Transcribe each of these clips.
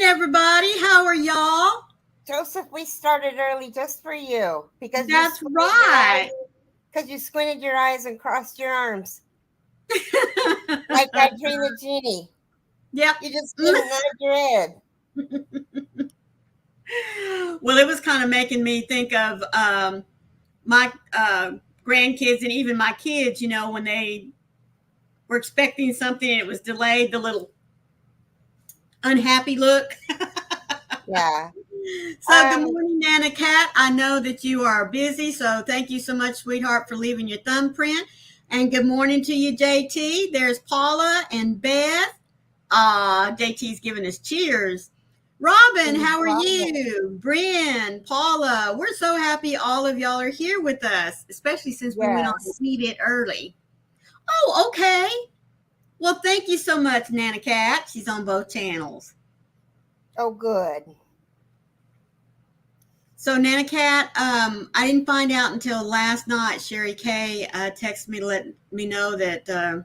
everybody. How are y'all? Joseph, we started early just for you That's right. Because you squinted your eyes and crossed your arms like I trained the genie. Yep. You just didn't nod your head. Well, it was kind of making me think of my grandkids and even my kids, when they were expecting something and it was delayed, the little unhappy look. Yeah. So good morning, Nana Cat. I know that you are busy, so thank you so much, sweetheart, for leaving your thumbprint. And good morning to you, JT. There's Paula and Beth. JT's giving us cheers. Robin, how are you? Bryn, Paula, we're so happy all of y'all are here with us, especially since we went on a wee bit early. Oh, okay. Well, thank you so much, Nana Cat. She's on both channels. Oh, good. So, Nana Cat, I didn't find out until last night. Sherry Kay texted me to let me know that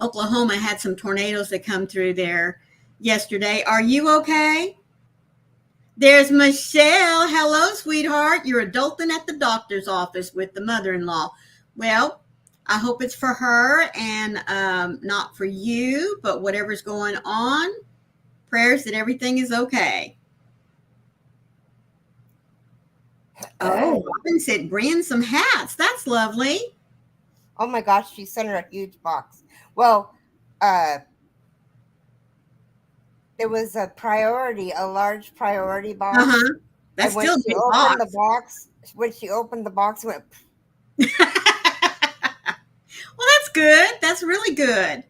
Oklahoma had some tornadoes that come through there yesterday. Are you okay? There's Michelle. Hello, sweetheart. You're adulting at the doctor's office with the mother-in-law. Well, I hope it's for her and not for you, but whatever's going on, prayers that everything is okay. Oh, Robin said, bring some hats. That's lovely. Oh my gosh, she sent her a huge box. Well, there was a large priority box. Uh-huh. That's still a big box. When she opened the box, it went. Well, that's good. That's really good.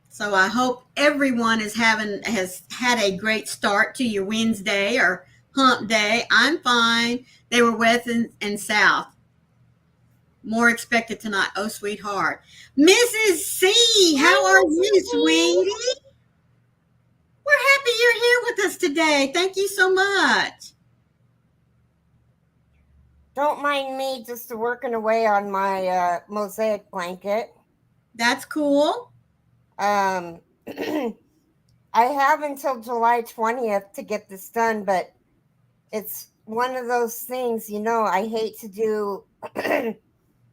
So I hope everyone has had a great start to your Wednesday or hump day. I'm fine. They were west and south. More expected tonight. Oh, sweetheart. Mrs. C, how are you, sweetie? We're happy you're here with us today. Thank you so much. Don't mind me just working away on my mosaic blanket. That's cool. I have until July 20th to get this done, but it's one of those things, I hate to do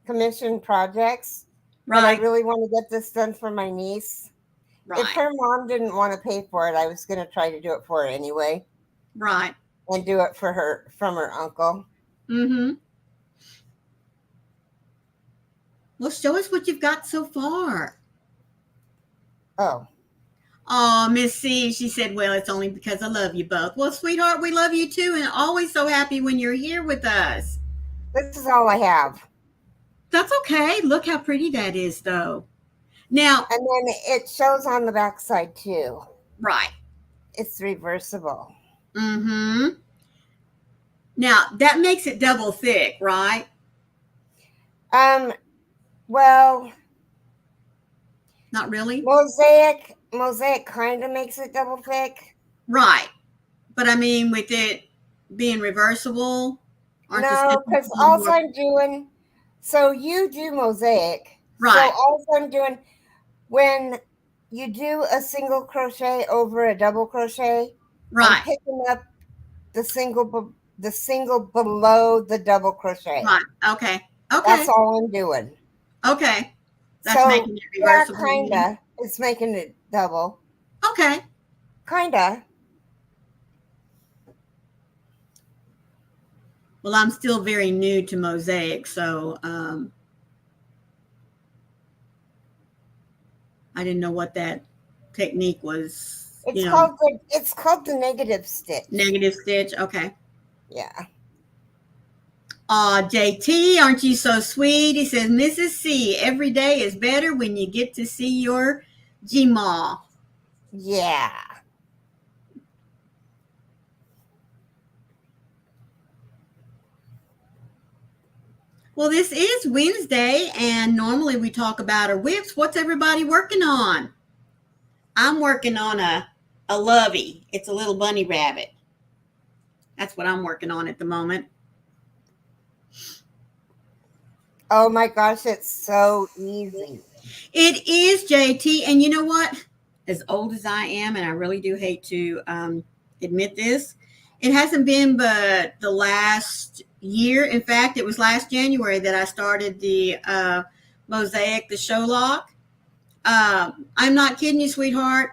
commission projects, right. But I really want to get this done for my niece. Right. If her mom didn't want to pay for it, I was going to try to do it for her anyway. Right. And do it for her from her uncle. Mm-hmm. Well, show us what you've got so far. Oh. Oh, Miss C, she said, well, it's only because I love you both. Well, sweetheart, we love you too, and always so happy when you're here with us. This is all I have. That's okay. Look how pretty that is, though. Now, and then it shows on the back side too. Right. It's reversible. Mm-hmm. Now, that makes it double thick, right? Well, not really. Mosaic kind of makes it double thick. Right. But I mean, with it being reversible, no, because all I'm doing, so you do mosaic. Right. So all I'm doing, when you do a single crochet over a double crochet, right, I'm picking up the single below the double crochet. Right. Okay. That's all I'm doing. Okay. That's making it reversible. Yeah, kinda. It's making it double. Okay. Kinda. Well, I'm still very new to mosaic, so I didn't know what that technique was. It's called the negative stitch. Negative stitch. Okay. Yeah. JT, aren't you so sweet? He says, Mrs. C, every day is better when you get to see your Gma. Yeah. Well, this is Wednesday, and normally we talk about our whips. What's everybody working on? I'm working on a lovey. It's a little bunny rabbit. That's what I'm working on at the moment. Oh my gosh, it's so easy. It is, JT. And you know what? As old as I am, and I really do hate to admit this, it hasn't been but the last year. In fact, it was last January that I started the Mosaic, the show lock. I'm not kidding you, sweetheart.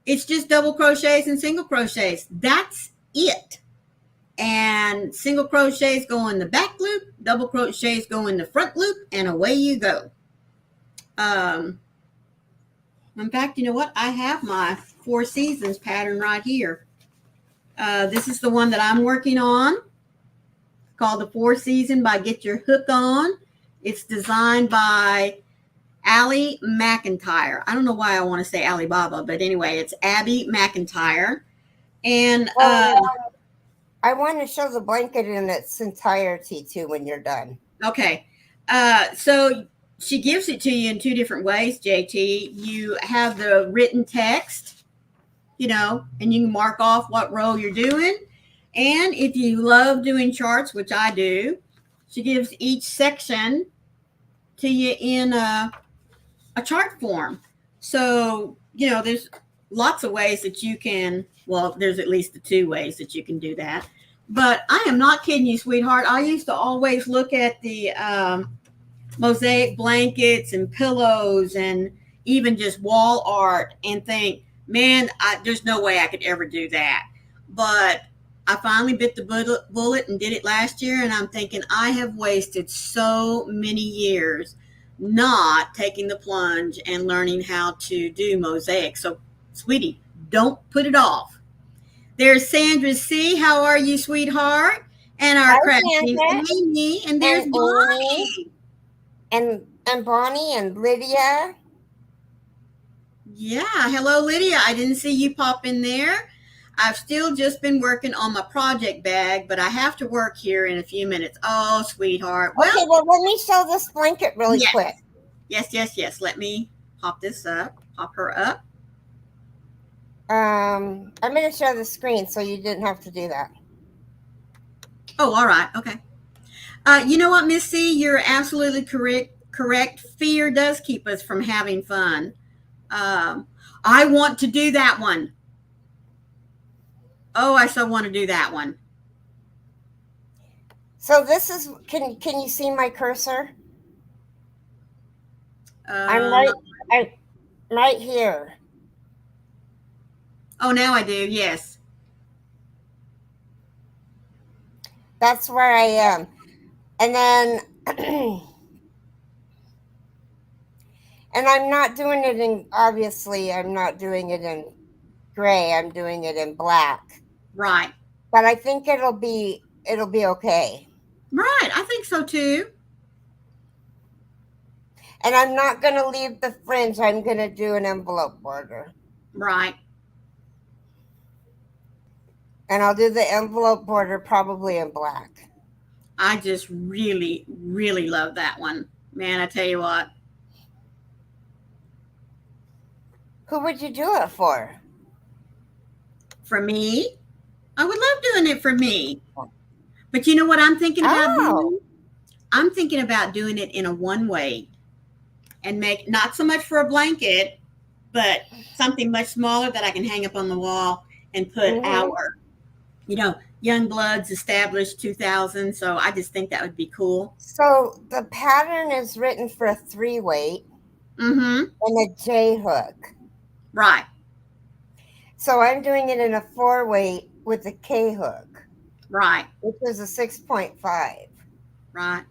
It's just double crochets and single crochets. That's it. And single crochets go in the back loop, double crochets go in the front loop, and away you go. In fact, you know what? I have my Four Seasons pattern right here. This is the one that I'm working on, called the Four Season by Get Your Hook On. It's designed by Allie McIntyre. I don't know why I want to say Alibaba, but anyway, it's Abby McIntyre. And I want to show the blanket in its entirety too when you're done. Okay. So she gives it to you in two different ways, JT. You have the written text, you know, and you can mark off what row you're doing. And if you love doing charts, which I do, she gives each section to you in a chart form. So, you know, there's lots of ways that you can, well, there's at least the two ways that you can do that. But I am not kidding you, sweetheart. I used to always look at the mosaic blankets and pillows and even just wall art and think, man, there's no way I could ever do that. But I finally bit the bullet and did it last year. And I'm thinking, I have wasted so many years not taking the plunge and learning how to do mosaic. So, sweetie, don't put it off. There's Sandra C. How are you, sweetheart? And our crafting Amy. And there's Bonnie. And Bonnie and Lydia. Yeah. Hello, Lydia. I didn't see you pop in there. I've still just been working on my project bag, but I have to work here in a few minutes. Oh, sweetheart. Well, okay, well, let me show this blanket really quick. Yes. Let me pop this up. Pop her up. I'm going to share the screen so you didn't have to do that. Oh, all right. Okay. You know what, Miss C? You're absolutely correct. Fear does keep us from having fun. I want to do that one. Oh, I so want to do that one. So this is, can you see my cursor? I'm right here. Oh, now I do. Yes. That's where I am. And then, and I'm not doing it in, obviously, I'm not doing it in gray. I'm doing it in black. Right. But I think it'll be okay. Right. I think so too. And I'm not going to leave the fringe. I'm going to do an envelope border. Right. And I'll do the envelope border probably in black. I just really, really love that one. Man, I tell you what. Who would you do it for? For me? I would love doing it for me. But you know what I'm thinking about doing? I'm thinking about doing it in a one-way and make not so much for a blanket, but something much smaller that I can hang up on the wall and put our, Young Bloods established 2000. So I just think that would be cool. So the pattern is written for a 3-weight and a J hook. Right. So I'm doing it in a 4-weight with a K hook. Right. Which is a 6.5. Right.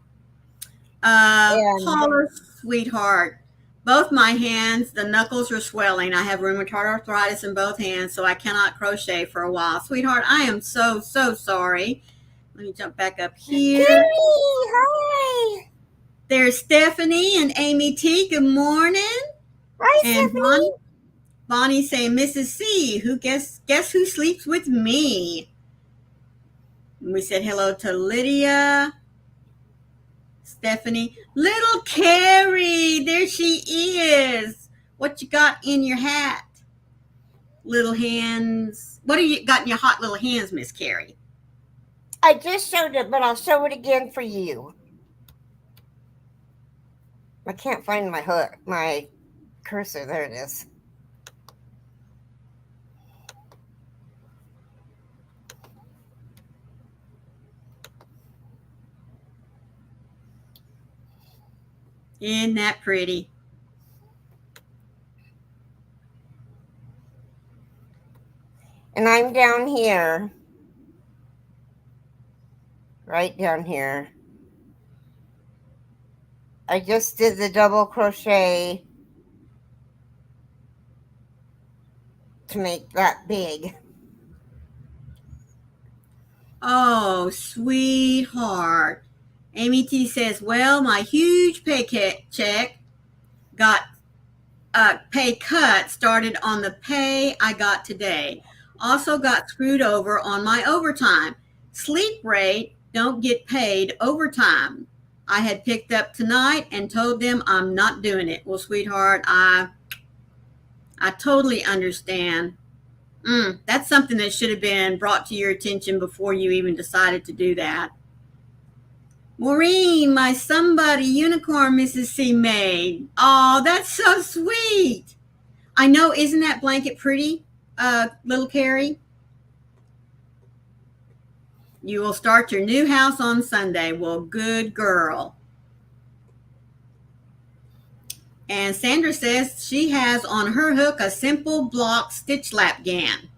Paula, sweetheart, both my hands, the knuckles are swelling. I have rheumatoid arthritis in both hands, so I cannot crochet for a while. Sweetheart, I am so sorry. Let me jump back up here. Hey, hi. There's Stephanie and Amy T. Good morning. Hi, and Stephanie. Bonnie saying, Mrs. C, who guess who sleeps with me? And we said hello to Lydia. Stephanie, little Carrie, there she is. What you got in your hat? Little hands. What do you got in your hot little hands, Miss Carrie? I just showed it, but I'll show it again for you. I can't find my hook, my cursor. There it is. Isn't that pretty? And I'm down here. Right down here. I just did the double crochet to make that big. Oh, sweetheart. Amy T says, well, my huge check got pay cut started on the pay I got today. Also got screwed over on my overtime. Sleep rate don't get paid overtime. I had picked up tonight and told them I'm not doing it. Well, sweetheart, I totally understand. That's something that should have been brought to your attention before you even decided to do that. Maureen, my somebody unicorn Mrs. C made. Oh, that's so sweet. I know, isn't that blanket pretty, little Carrie? You will start your new house on Sunday. Well, good girl. And Sandra says she has on her hook a simple block stitch lap GAN.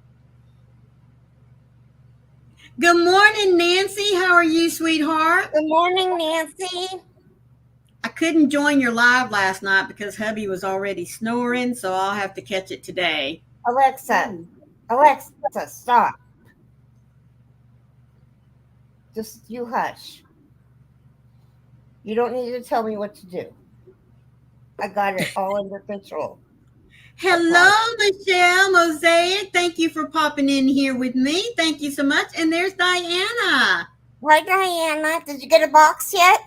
Good morning, Nancy. How are you, sweetheart? Good morning, Nancy. I couldn't join your live last night because hubby was already snoring, so I'll have to catch it today. Alexa, stop. Just you hush. You don't need to tell me what to do. I got it all under control. Hello, Michelle Mosaic. Thank you for popping in here with me. Thank you so much. And there's Diana. Hi, Diana. Did you get a box yet?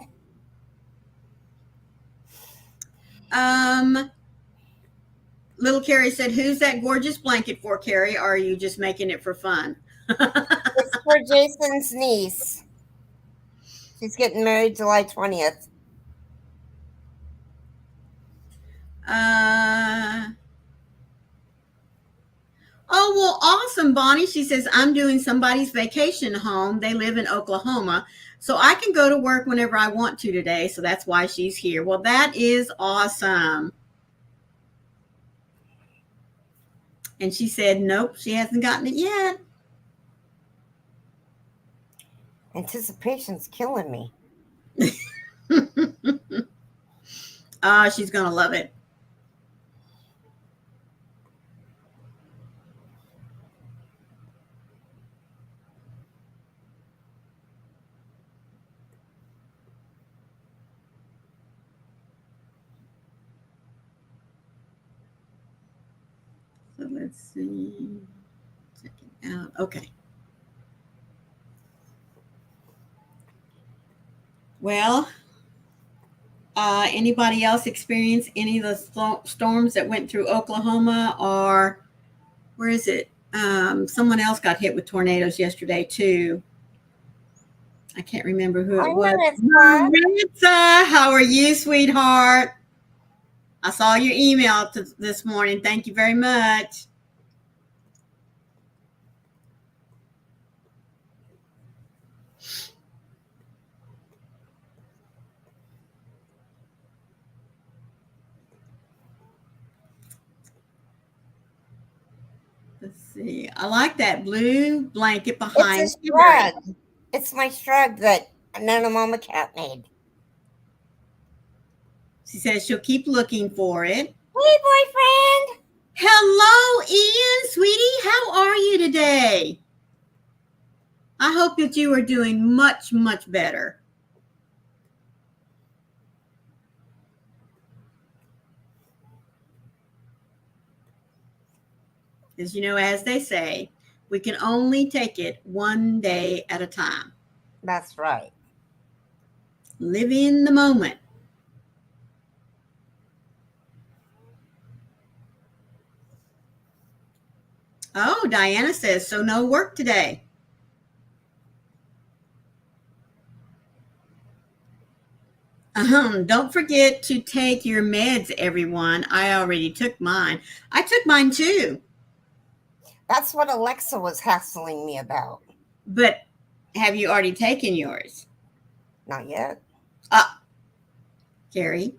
Little Carrie said, who's that gorgeous blanket for, Carrie? Or are you just making it for fun? It's for Jason's niece. She's getting married July 20th. Oh, well, awesome, Bonnie. She says, I'm doing somebody's vacation home. They live in Oklahoma. So I can go to work whenever I want to today. So that's why she's here. Well, that is awesome. And she said, nope, she hasn't gotten it yet. Anticipation's killing me. She's going to love it. So let's see. Check it out. Okay. Well, anybody else experience any of the storms that went through Oklahoma, or where is it? Someone else got hit with tornadoes yesterday too. I can't remember who it was. Marissa, how are you, sweetheart? I saw your email this morning. Thank you very much. Let's see. I like that blue blanket behind. It's a shrug. It's my shrug that Nana Mama Cat made. She says she'll keep looking for it. Hey, boyfriend. Hello, Ian, sweetie. How are you today? I hope that you are doing much, much better. Because, you know, as they say, we can only take it one day at a time. That's right. Live in the moment. Oh, Diana says, so no work today. Don't forget to take your meds, everyone. I already took mine. I took mine too. That's what Alexa was hassling me about. But have you already taken yours? Not yet. Carrie?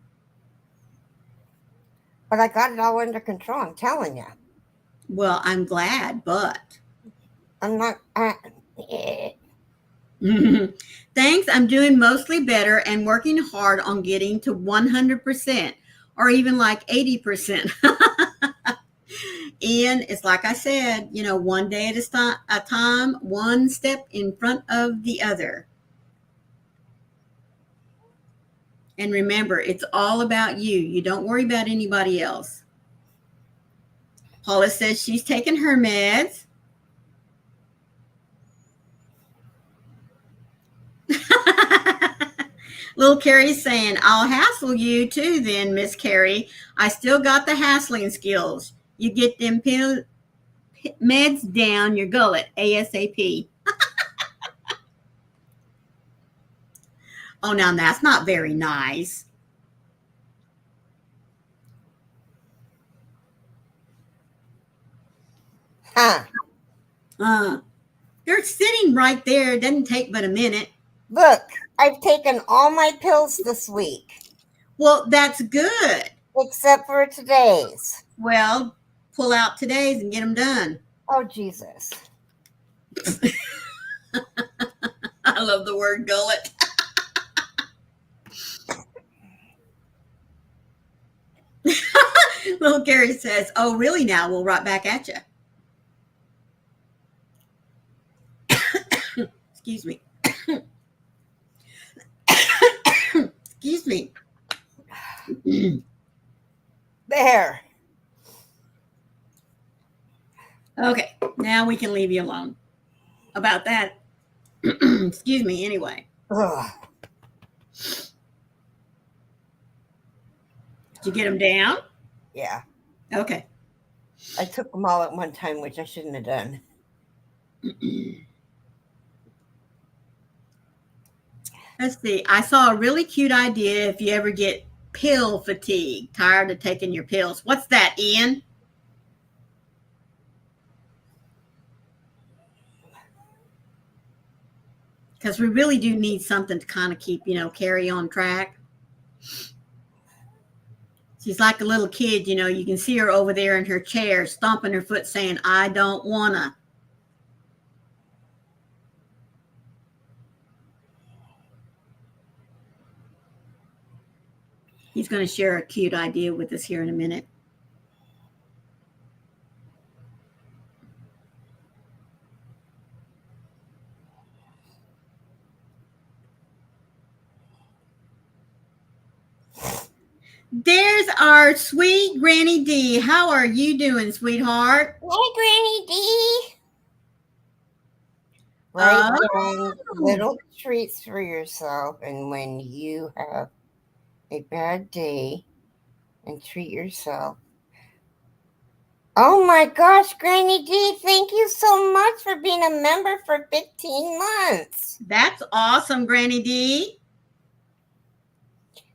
But I got it all under control, I'm telling you. Well, I'm glad, but. I'm not. Thanks. I'm doing mostly better and working hard on getting to 100% or even like 80%. Ian, it's like I said, one day at a time, one step in front of the other. And remember, it's all about you. You don't worry about anybody else. Paula says she's taking her meds. Little Carrie's saying, I'll hassle you too then, Miss Carrie. I still got the hassling skills. You get them meds down your gullet ASAP. Oh, now that's not very nice. They're sitting right there. It doesn't take but a minute. Look, I've taken all my pills this week. Well, that's good. Except for today's. Well, pull out today's and get them done. Oh, Jesus. I love the word gullet. Little Gary says, oh, really now? We'll right back at you. Excuse me. Excuse me. There. Okay, now we can leave you alone about that. Excuse me, anyway. Ugh. Did you get them down? Yeah. Okay. I took them all at one time, which I shouldn't have done. Let's see. I saw a really cute idea if you ever get pill fatigue, tired of taking your pills. What's that, Ian? Because we really do need something to kind of keep, Carrie on track. She's like a little kid, you can see her over there in her chair, stomping her foot saying, I don't wanna. He's going to share a cute idea with us here in a minute. There's our sweet Granny D. How are you doing, sweetheart? Hey, Granny D. Write down little treats for yourself, and when you have a bad day, and treat yourself. Oh my gosh, Granny D, thank you so much for being a member for 15 months. That's awesome, Granny D.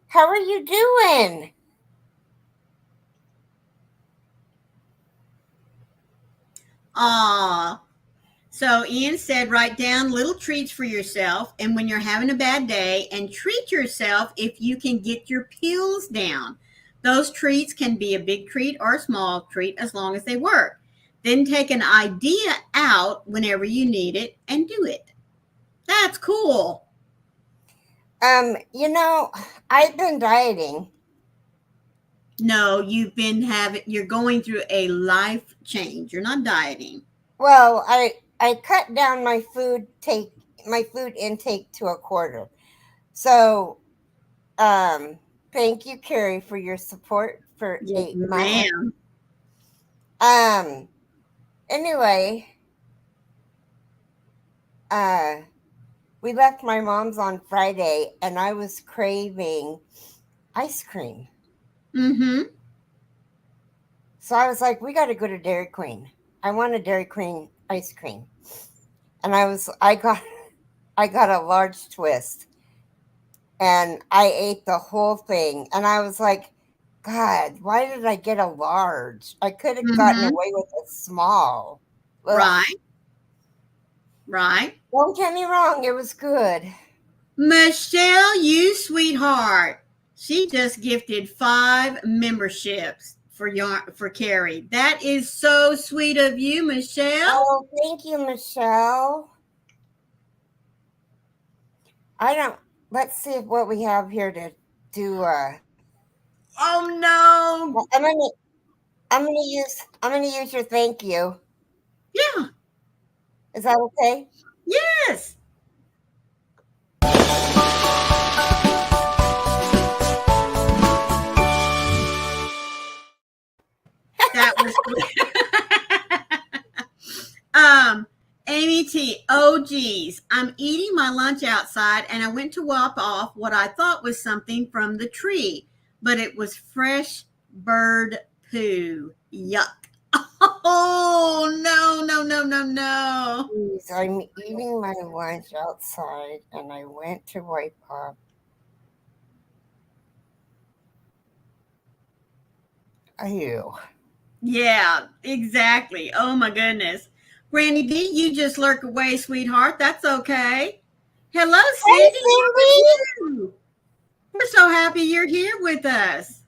How are you doing? Aw. So Ian said, write down little treats for yourself, and when you're having a bad day, and treat yourself if you can get your pills down. Those treats can be a big treat or a small treat as long as they work. Then take an idea out whenever you need it and do it. That's cool. I've been dieting. No, you're going through a life change. You're not dieting. Well, I cut down my food intake to a quarter. So, thank you, Carrie, for your support for 8 months. Anyway, we left my mom's on Friday, and I was craving ice cream. Mm-hmm. So I was like, we got to go to Dairy Queen. I want a Dairy Queen ice cream. And I got a large twist. and I ate the whole thing. And I was like, God, why did I get a large? I could have gotten Mm-hmm. away with a small. Ugh. Right. Right. Don't get me wrong, it was good. Michelle, you sweetheart. She just gifted 5 memberships for Carrie. That is so sweet of you, Michelle. Oh, thank you, Michelle. I don't. Let's see what we have here to do. Oh no. I'm gonna use your thank you. Yeah. Is that okay? Yes. That was Amy T. Oh geez, I'm eating my lunch outside and I went to wipe off what I thought was something from the tree, but it was fresh bird poo. Yuck. Oh no, no, no, no, no. Please, I'm eating my lunch outside and I went to wipe off. Ew. Yeah, exactly. Oh my goodness. Granny D, you just lurk away, sweetheart. That's okay. Hello, Hey, Cindy. How Cindy. are you? We're so happy you're here with us.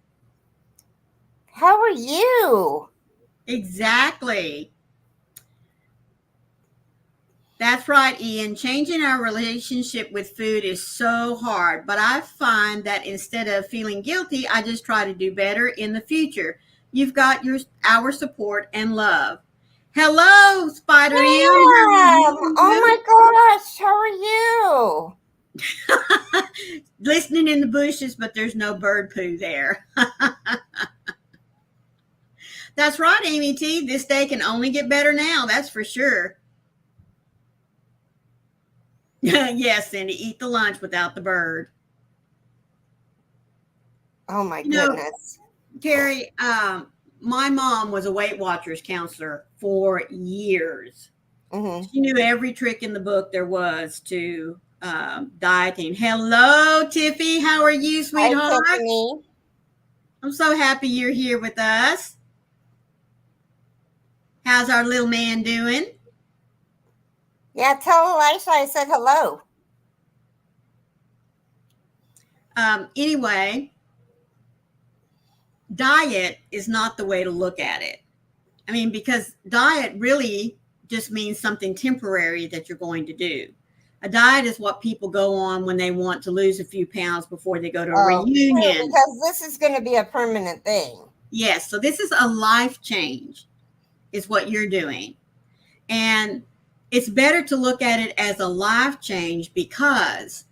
How are you? Exactly. That's right, Ian. Changing our relationship with food is so hard, but I find that instead of feeling guilty, I just try to do better in the future. You've got our support and love. Hello, Spider M. Ma'am. Oh my gosh, how are you? Listening in the bushes, but there's no bird poo there. That's right, Amy T. This day can only get better now. That's for sure. Yes, Cindy, eat the lunch without the bird. Oh my You know, goodness. Carrie, my mom was a Weight Watchers counselor for years. Mm-hmm. She knew every trick in the book there was to dieting. Hello, Tiffy. How are you, Hi, sweetheart? Tiffany. I'm so happy you're here with us. How's our little man doing? Yeah, tell Elisha I said hello. Anyway, diet is not the way to look at it. I mean, because diet really just means something temporary that you're going to do. A diet is what people go on when they want to lose a few pounds before they go to a reunion. True, because this is going to be a permanent thing. Yes, so this is a life change, is what you're doing. And it's better to look at it as a life change because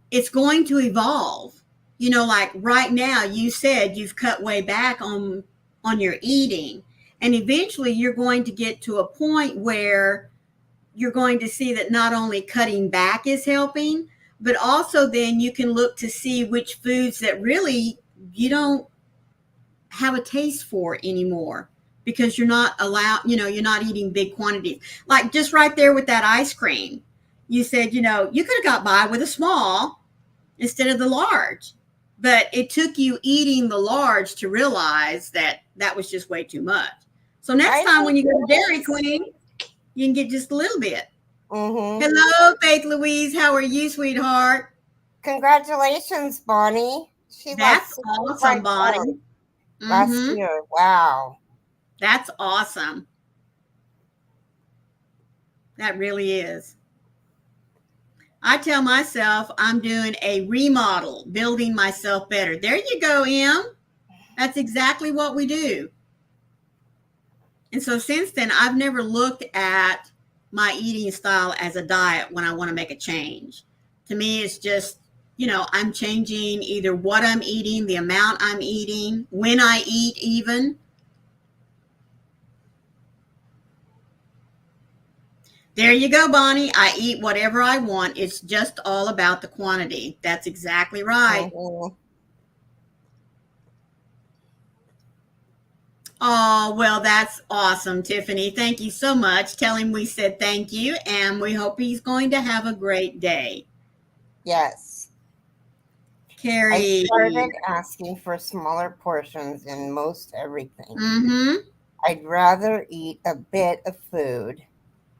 it's going to evolve. You know, like right now, you said you've cut way back on your eating. And eventually you're going to get to a point where you're going to see that not only cutting back is helping, but also then you can look to see which foods that really you don't have a taste for anymore because you're not allowed, you're not eating big quantities. Like just right there with that ice cream, you said, you could have got by with a small instead of the large, but it took you eating the large to realize that that was just way too much. So next time when you go to Dairy Queen, you can get just a little bit. Mm-hmm. Hello, Faith Louise. How are you, sweetheart? Congratulations, Bonnie. That's awesome, Bonnie. Last year. Wow. That's awesome. That really is. I tell myself I'm doing a remodel, building myself better. There you go, Em. That's exactly what we do. And so since then, I've never looked at my eating style as a diet when I want to make a change. To me, it's just, I'm changing either what I'm eating, the amount I'm eating, when I eat even. There you go, Bonnie. I eat whatever I want. It's just all about the quantity. That's exactly right. Mm-hmm. Oh, well, that's awesome, Tiffany. Thank you so much. Tell him we said thank you, and we hope he's going to have a great day. Yes. Carrie. started asking for smaller portions in most everything. Mm-hmm. I'd rather eat a bit of food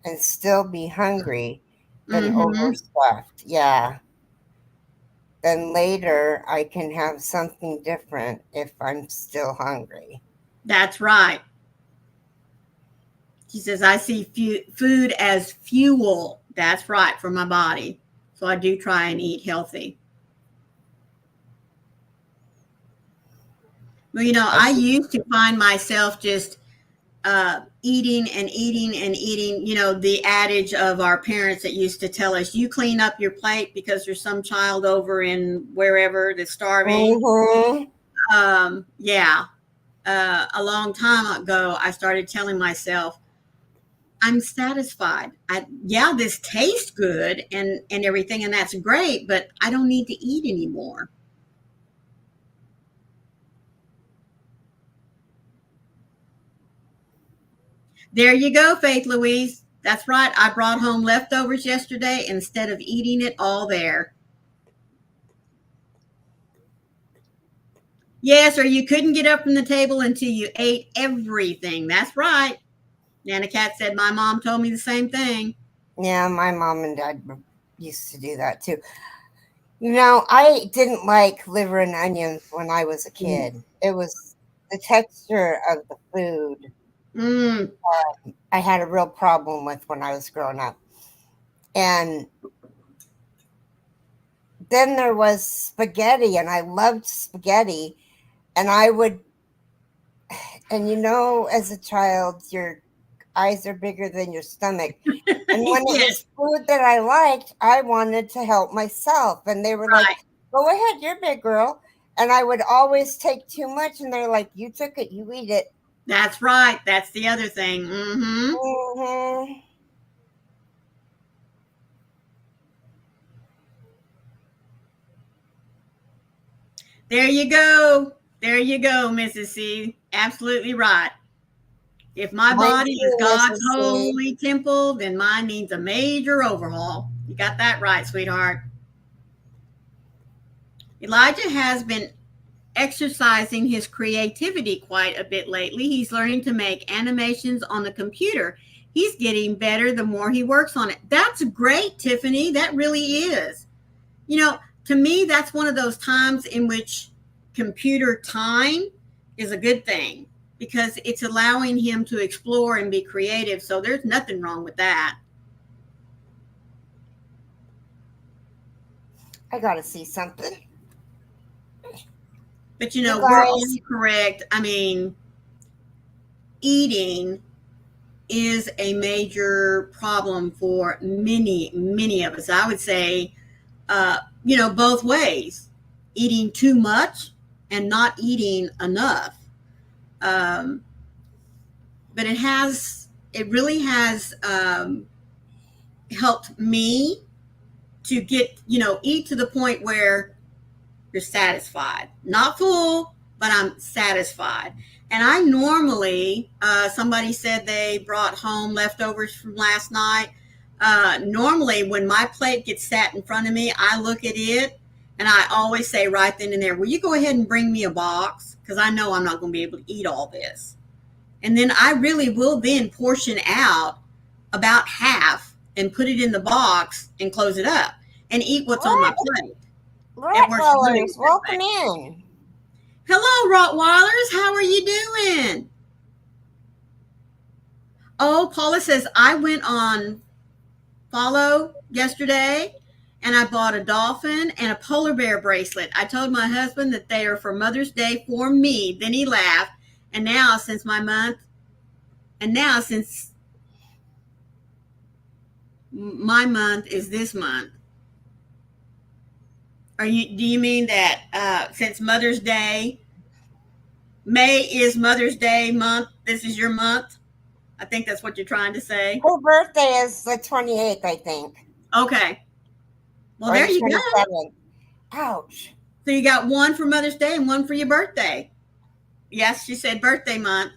and still be hungry than Mm-hmm. overstuffed. Yeah. Then later I can have something different if I'm still hungry. That's right. She says, I see food as fuel. That's right, for my body. So I do try and eat healthy. Well, I used to find myself just eating and eating and eating. The adage of our parents that used to tell us, you clean up your plate because there's some child over in wherever that's starving. Mm-hmm. Yeah. A long time ago, I started telling myself, I'm satisfied. Yeah, this tastes good and everything, and that's great, but I don't need to eat anymore. There you go, Faith Louise. That's right. I brought home leftovers yesterday instead of eating it all there. Yes, or you couldn't get up from the table until you ate everything. That's right. Nana Cat said, my mom told me the same thing. Yeah, my mom and dad used to do that too. I didn't like liver and onions when I was a kid. It was the texture of the food Mm, I had a real problem with when I was growing up. And then there was spaghetti, and I loved spaghetti. And as a child, your eyes are bigger than your stomach. And when it yes, was food that I liked, I wanted to help myself. And they were like, right. go ahead, you're a big girl. And I would always take too much. And they're like, you took it, you eat it. That's right. That's the other thing. Mm-hmm. Mm-hmm. There you go. There you go, Mrs. C. Absolutely right. If my Thank body is you, God's Mrs. C. holy temple, then mine needs a major overhaul. You got that right, sweetheart. Elijah has been exercising his creativity quite a bit lately. He's learning to make animations on the computer. He's getting better the more he works on it. That's great, Tiffany. That really is. To me, that's one of those times in which computer time is a good thing because it's allowing him to explore and be creative. So there's nothing wrong with that. I got to see something. But You we're all guys, correct. I mean, eating is a major problem for many, many of us. I would say, both ways, eating too much and not eating enough. Um, but it really has helped me to get, eat to the point where you're satisfied, not full, but I'm satisfied. And I normally, somebody said they brought home leftovers from last night. Normally, when my plate gets sat in front of me, I look at it and I always say right then and there, will you go ahead and bring me a box? Because I know I'm not going to be able to eat all this. And then I really will then portion out about half and put it in the box and close it up and eat what's on my plate. It works really Rottweilers, welcome in. Hello, Rottweilers. How are you doing? Oh, Paula says, I went on Follow yesterday and I bought a dolphin and a polar bear bracelet. I told my husband that they are for Mother's Day for me. Then he laughed. And now, since my month is this month. Do you mean that since Mother's Day, May is Mother's Day month, this is your month? I think that's what you're trying to say. Her birthday is the 28th, I think. Okay. Well, there you go. Ouch. So you got one for Mother's Day and one for your birthday. Yes, she said birthday month.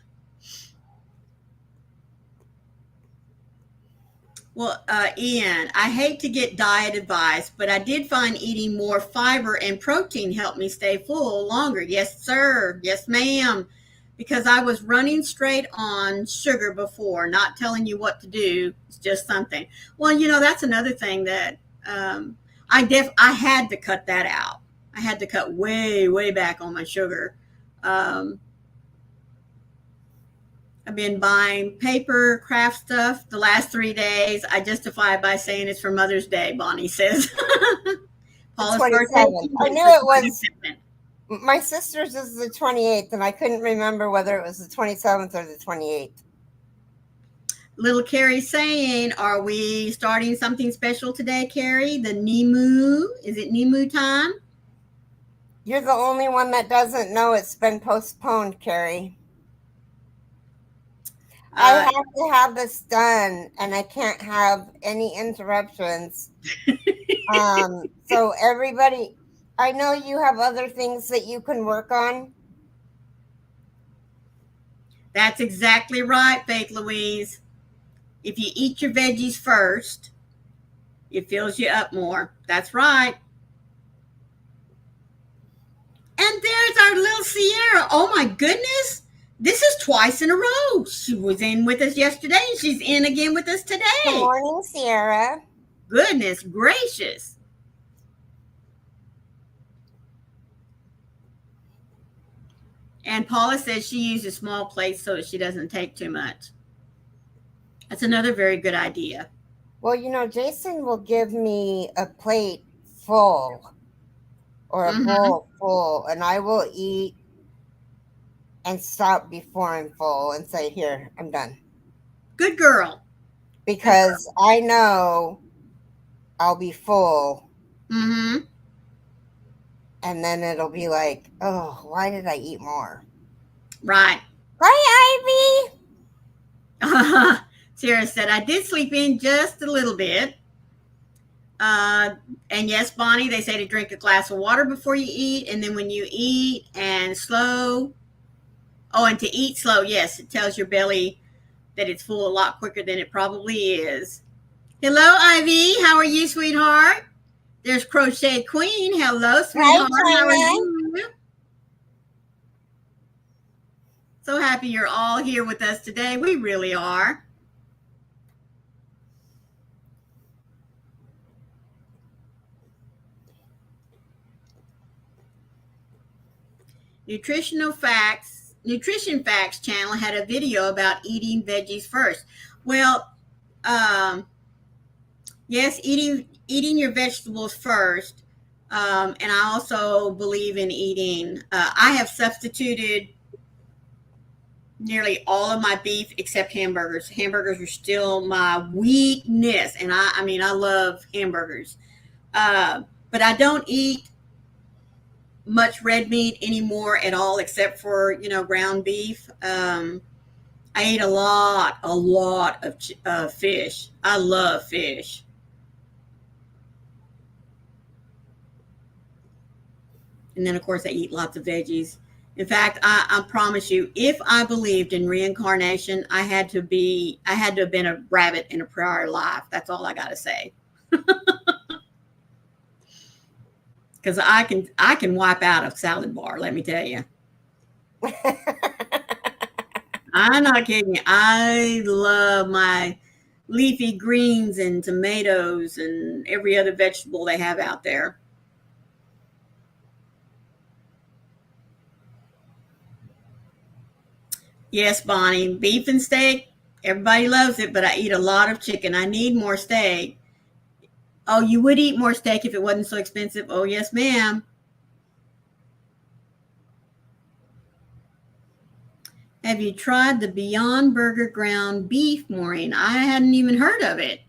Well, Ian, I hate to get diet advice, but I did find eating more fiber and protein helped me stay full longer. Yes, sir. Yes, ma'am. Because I was running straight on sugar before, not telling you what to do. It's just something. Well, that's another thing that I had to cut that out. I had to cut way, way back on my sugar. Um, I've been buying paper craft stuff the last 3 days. I justify it by saying it's for Mother's Day, Bonnie says. The Paula's birthday 27th. I is knew the it was 27th. my sister's is the 28th, and I couldn't remember whether it was the 27th or the 28th. Little Carrie saying, are we starting something special today, Carrie? The Nemu. Is it Nemu time? You're the only one that doesn't know it's been postponed, Carrie. I have to have this done, and I can't have any interruptions. So everybody, I know you have other things that you can work on. That's exactly right, Faith Louise. If you eat your veggies first, it fills you up more. That's right. And there's our little Sierra. Oh my goodness. This is twice in a row. She was in with us yesterday and she's in again with us today. Good morning, Sierra. Goodness gracious. And Paula says she uses small plates so that she doesn't take too much. That's another very good idea. Well, Jason will give me a plate full or a bowl full, and I will eat and stop before I'm full and say, here, I'm done. Good girl. Because I know I'll be full. Mm-hmm. And then it'll be like, oh, why did I eat more? Right. Hi, Ivy. Sarah said, I did sleep in just a little bit. And yes, Bonnie, they say to drink a glass of water before you eat. And then when you eat and slow. Oh, and to eat slow. Yes, it tells your belly that it's full a lot quicker than it probably is. Hello, Ivy. How are you, sweetheart? There's Crochet Queen. Hello, sweetheart. Hi, how are you? So happy you're all here with us today. We really are. Nutrition Facts channel had a video about eating veggies first. Well, yes, eating your vegetables first. And I also believe in eating. I have substituted nearly all of my beef except hamburgers. Hamburgers are still my weakness, and I love hamburgers. But I don't eat much red meat anymore at all, except for ground beef. I eat a lot of fish. I love fish. And then of course I eat lots of veggies. In fact, I promise you, if I believed in reincarnation, I had to have been a rabbit in a prior life. That's all I got to say. Because I can wipe out a salad bar, let me tell you. I'm not kidding you. I love my leafy greens and tomatoes and every other vegetable they have out there. Yes, Bonnie, beef and steak, everybody loves it, but I eat a lot of chicken. I need more steak. Oh, you would eat more steak if it wasn't so expensive? Oh, yes, ma'am. Have you tried the Beyond Burger ground beef, Maureen? I hadn't even heard of it.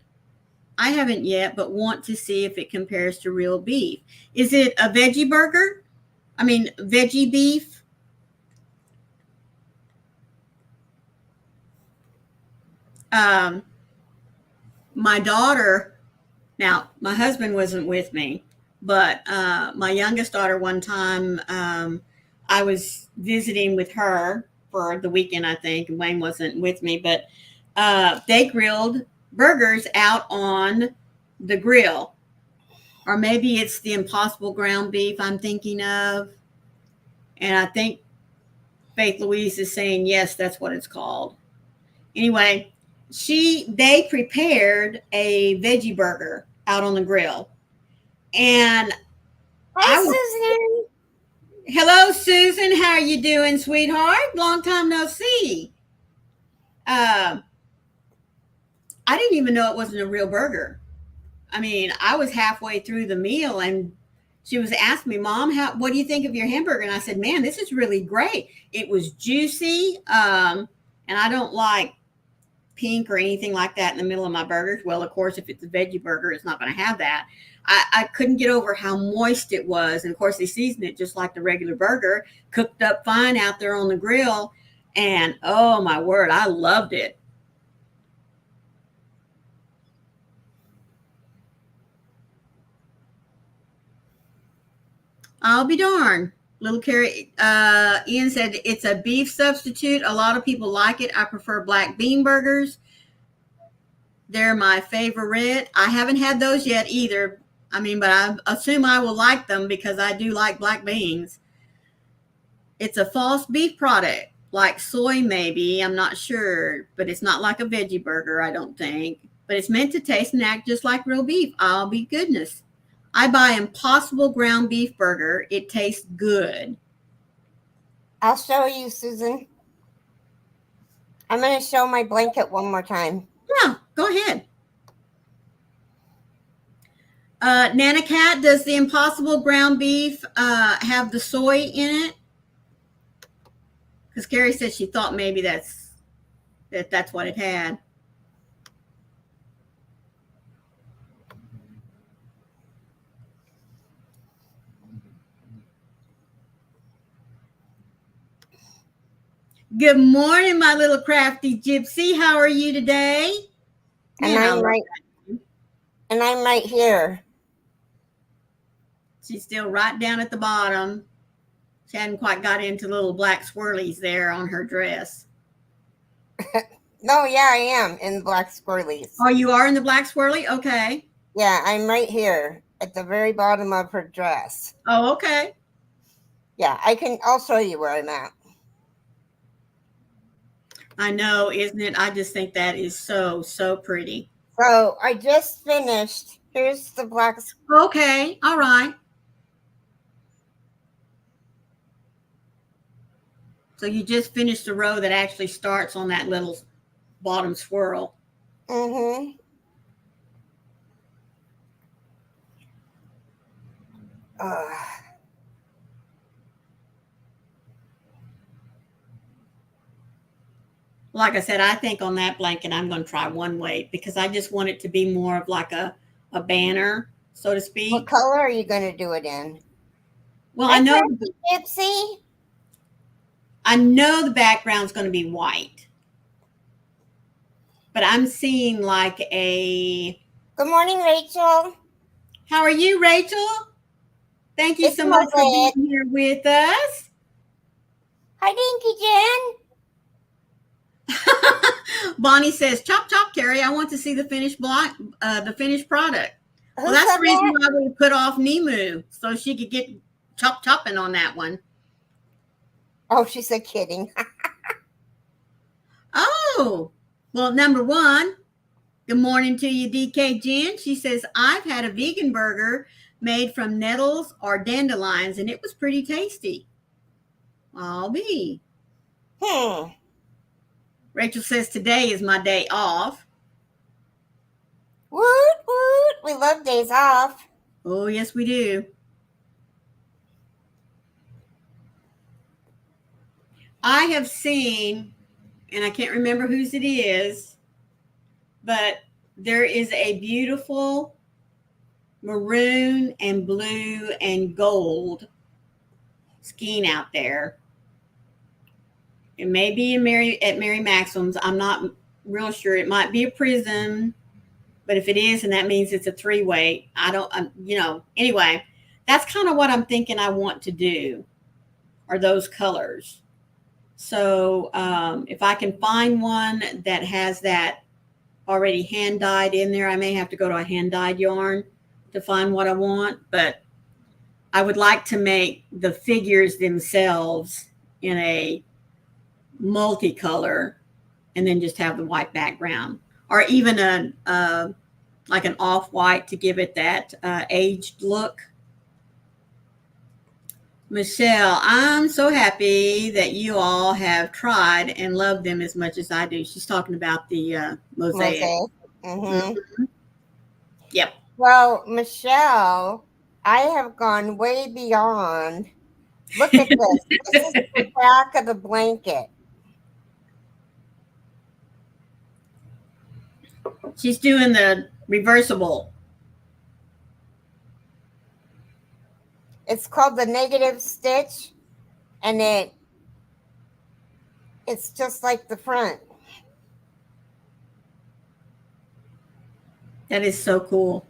I haven't yet, but want to see if it compares to real beef. Is it a veggie burger? I mean, veggie beef? My daughter, now my husband wasn't with me, but my youngest daughter, one time I was visiting with her for the weekend, I think, and Wayne wasn't with me, but they grilled burgers out on the grill. Or maybe it's the Impossible ground beef I'm thinking of. And I think Faith Louise is saying, yes, that's what it's called. Anyway, they prepared a veggie burger out on the grill. And Hi, Susan. Hello, Susan. How are you doing, sweetheart? Long time no see. I didn't even know it wasn't a real burger. I mean, I was halfway through the meal and she was asking me, Mom, what do you think of your hamburger? And I said, man, this is really great. It was juicy. And I don't like pink or anything like that in the middle of my burgers. Well, of course, if it's a veggie burger, it's not going to have that. I couldn't get over how moist it was. And of course, they seasoned it just like the regular burger, cooked up fine out there on the grill. And oh my word, I loved it. I'll be darned. Little Carrie, Ian said it's a beef substitute. A lot of people like it. I prefer black bean burgers. They're my favorite. I haven't had those yet either. I mean, but I assume I will like them because I do like black beans. It's a false beef product, like soy maybe. I'm not sure, but it's not like a veggie burger, I don't think. But it's meant to taste and act just like real beef. I'll be goodness. I buy Impossible ground beef burger. It tastes good. I'll show you, Susan. I'm going to show my blanket one more time. Yeah, go ahead. Nana Cat, does the Impossible ground beef have the soy in it? Because Carrie said she thought maybe that's what it had. Good morning, my little crafty gypsy. How are you today? And I'm right here. She's still right down at the bottom. She hadn't quite got into little black swirlies there on her dress. No, yeah, I am in the black swirlies. Oh, you are in the black swirly? Okay. Yeah, I'm right here at the very bottom of her dress. Oh, okay. Yeah, I'll show you where I'm at. I know, isn't it? I just think that is so, so pretty. So I just finished. Here's the black. Okay. All right. So you just finished the row that actually starts on that little bottom swirl. Mm-hmm. Like I said, I think on that blanket, I'm going to try one weight because I just want it to be more of like a banner, so to speak. What color are you going to do it in? Well, I know Gypsy. I know the background's going to be white, but I'm seeing like a. Good morning, Rachel. How are you, Rachel? Thank you so much for being here with us. Hi, Dinky Jen. Bonnie says, "Chop, chop, Carrie. I want to see the finished product." Well, that's the reason why we put off Nemu, so she could get chopping on that one. Oh, she said kidding. Oh, well, number one, good morning to you, DK Jen. She says, I've had a vegan burger made from nettles or dandelions, and it was pretty tasty. I'll be. Rachel says, today is my day off. Woot, woot. We love days off. Oh, yes, we do. I have seen, and I can't remember whose it is, but there is a beautiful maroon and blue and gold skein out there. It may be at Mary Maxim's. I'm not real sure. It might be a Prism, but if it is, and that means it's a 3-weight. Anyway, that's kind of what I'm thinking I want to do, are those colors. So if I can find one that has that already hand dyed in there. I may have to go to a hand dyed yarn to find what I want, but I would like to make the figures themselves in a multicolor and then just have the white background, or even a like an off-white to give it that aged look. Michelle, I'm so happy that you all have tried and loved them as much as I do. She's talking about the mosaic. Mm-hmm. Yep. Well, Michelle, I have gone way beyond. Look at this. This is the back of the blanket. She's doing the reversible. It's called the negative stitch, and it's just like the front. That is so cool.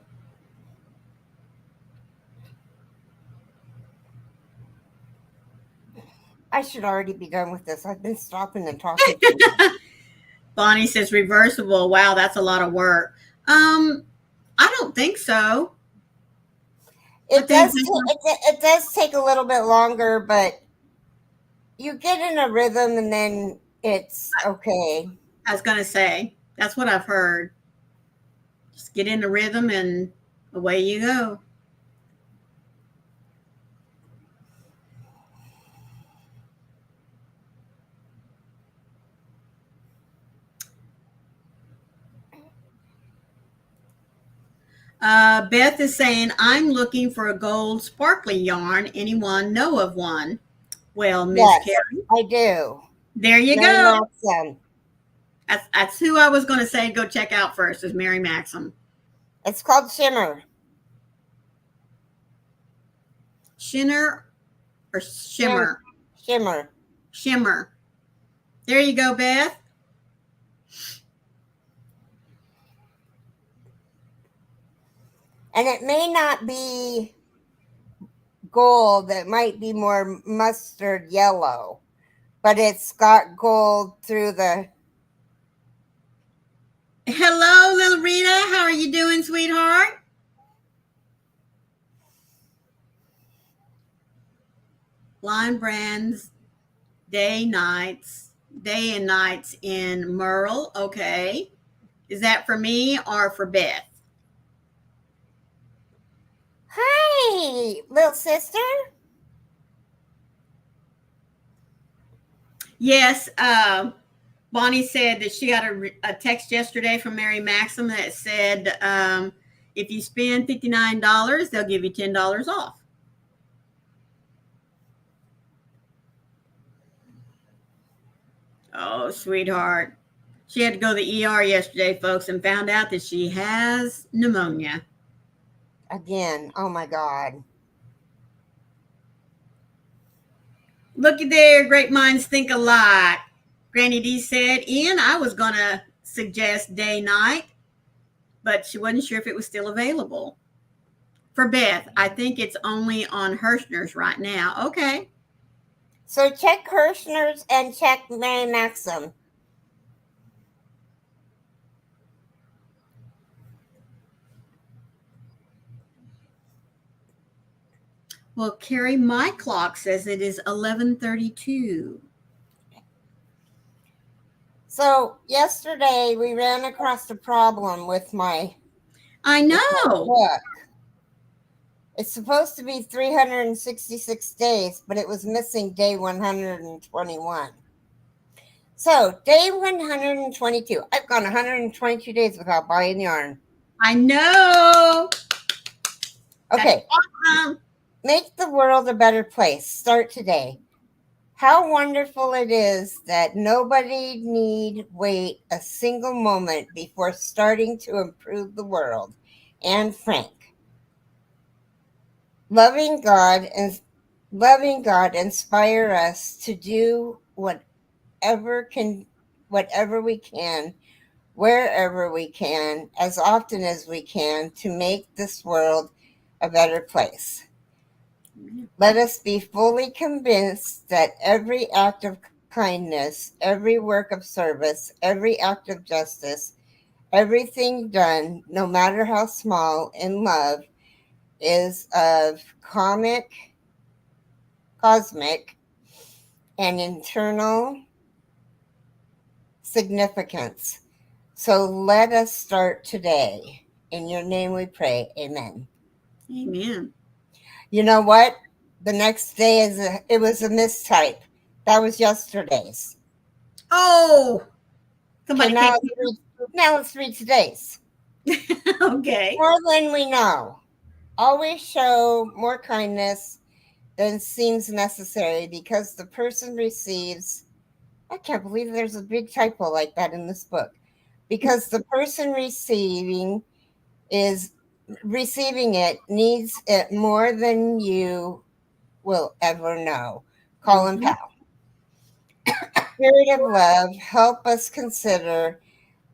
I should already be done with this. I've been stopping and talking to you. Bonnie says reversible. Wow, that's a lot of work. I don't think so. It does take a little bit longer, but you get in a rhythm and then it's okay. I was gonna say that's what I've heard. Just get in the rhythm and away you go. Beth is saying, I'm looking for a gold sparkly yarn. Anyone know of one? Well, Miss Yes, Carrie, I do. there you Mary go. Maxim. That's who I was going to say go check out first is Mary Maxim. It's called Shimmer. Shimmer or Shimmer? Shimmer. Shimmer. There you go, Beth. And it may not be gold, it might be more mustard yellow, but it's got gold through the. Hello, little Rita. How are you doing, sweetheart? Line Brands, day and nights in Merle. Okay. Is that for me or for Beth? Hi, little sister. Yes. Bonnie said that she got a text yesterday from Mary Maxim that said if you spend $59, they'll give you $10 off. Oh, sweetheart. She had to go to the ER yesterday, folks, and found out that she has pneumonia. Again, oh my God. Looky there, great minds think alike. Granny D said, Ian, I was going to suggest day night, but she wasn't sure if it was still available. For Beth, I think it's only on Hirschner's right now. Okay. So check Hirschner's and check Mary Maxim. Well, Carrie, my clock says it is 11:32. So yesterday we ran across a problem with my. I know. Book. It's supposed to be 366 days, but it was missing day 121. So day 122. I've gone 122 days without buying yarn. I know. Okay. Awesome. Make the world a better place. Start today. How wonderful it is that nobody need wait a single moment before starting to improve the world. Anne Frank. Loving God inspire us to do whatever we can, wherever we can, as often as we can, to make this world a better place. Let us be fully convinced that every act of kindness, every work of service, every act of justice, Everything done, no matter how small, in love is of cosmic, and internal significance. So let us start today. In your name we pray. Amen. Amen. You know what? The next day it was a mistype. That was yesterday's. Oh, So somebody kicked me. now let's read today's. Okay. More than we know. Always show more kindness than seems necessary because the person receives. I can't believe there's a big typo like that in this book. Because the person receiving it needs it more than you will ever know. Colin Mhm. Powell. Spirit of love, help us consider